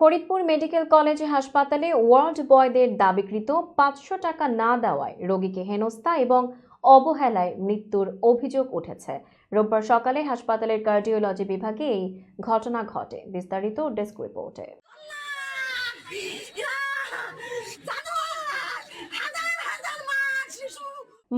Faridpur medical college হাসপাতালে word বয়দের দাবিকৃত ৫০০ টাকা না দেওয়ায় রোগীকে হেনস্থা এবং অবহেলায় মৃত্যুর অভিযোগ উঠেছে। রোববার সকালে হাসপাতালের কার্ডিওলজি বিভাগে এই ঘটনা ঘটে। বিস্তারিত ডেস্ক রিপোর্টে।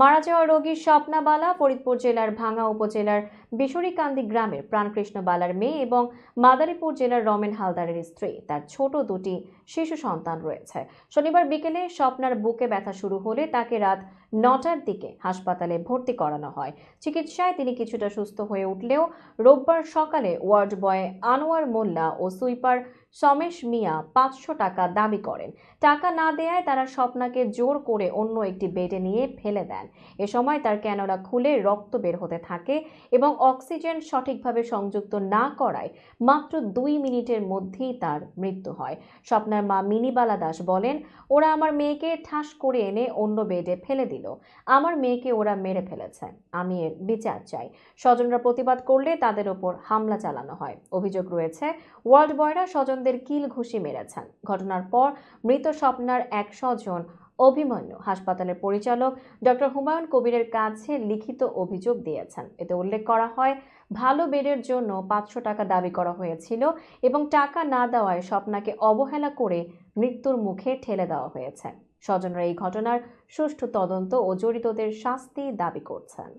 মারা যাওয়া রোগী স্বপ্না বালা ফরিদপুর জেলার ভাঙ্গা উপজেলার বিশরীকান্দি গ্রামের প্রাণকৃষ্ণ বালার মেয়ে এবং মাদারীপুর জেলার রমেন হালদারের স্ত্রী। তার ছোট দুটি শিশু সন্তান রয়েছে। শনিবার বিকেলে স্বপ্নার বুকে ব্যথা শুরু হলে তাকে রাত ৯টার দিকে হাসপাতালে ভর্তি করানো হয়। চিকিৎসায় তিনি কিছুটা সুস্থ হয়ে উঠলেও রোববার সকালে ওয়ার্ড বয় আনোয়ার মোল্লা ও সুইপার সমেশ মিয়া ৫০০ টাকা দাবি করেন। টাকা না দেয়ায় তারা স্বপ্নাকে জোর করে অন্য একটি বেডে নিয়ে ফেলে দেন। এ সময় তার ক্যানোলা খুলে রক্ত বের হতে থাকে এবং অক্সিজেন সঠিকভাবে সংযুক্ত না করায় মাত্র ২ মিনিটের মধ্যেই তার মৃত্যু হয়। স্বপ্নার মা মিনিবালা দাস বলেন, ওরা আমার মেয়েকে ঠাস করে এনে অন্য বেডে ফেলে দিল। আমার মেয়েকে ওরা মেরে ফেলেছে। আমি এর বিচার চাই। স্বজনরা প্রতিবাদ করলে তাদের ওপর হামলা চালানো হয়। অভিযোগ রয়েছে ওয়ার্ড বয়রা স্বজনদের কিল ঘুষি মেরেছেন। ঘটনার পর মৃত স্বপ্নার এক স্বজন অভিমন্যু হাসপাতালের পরিচালক ডক্টর হুমায়ুন কবিরের কাছে লিখিত অভিযোগ দিয়েছেন। এতে উল্লেখ করা হয়, ভালো বেডের জন্য ৫০০ টাকা দাবি করা হয়েছিল এবং টাকা না দেওয়ায় স্বপ্নাকে অবহেলা করে মৃত্যুর মুখে ঠেলে দেওয়া হয়েছে। স্বজনরা এই ঘটনার সুষ্ঠু তদন্ত ও জড়িতদের শাস্তি দাবি করছেন।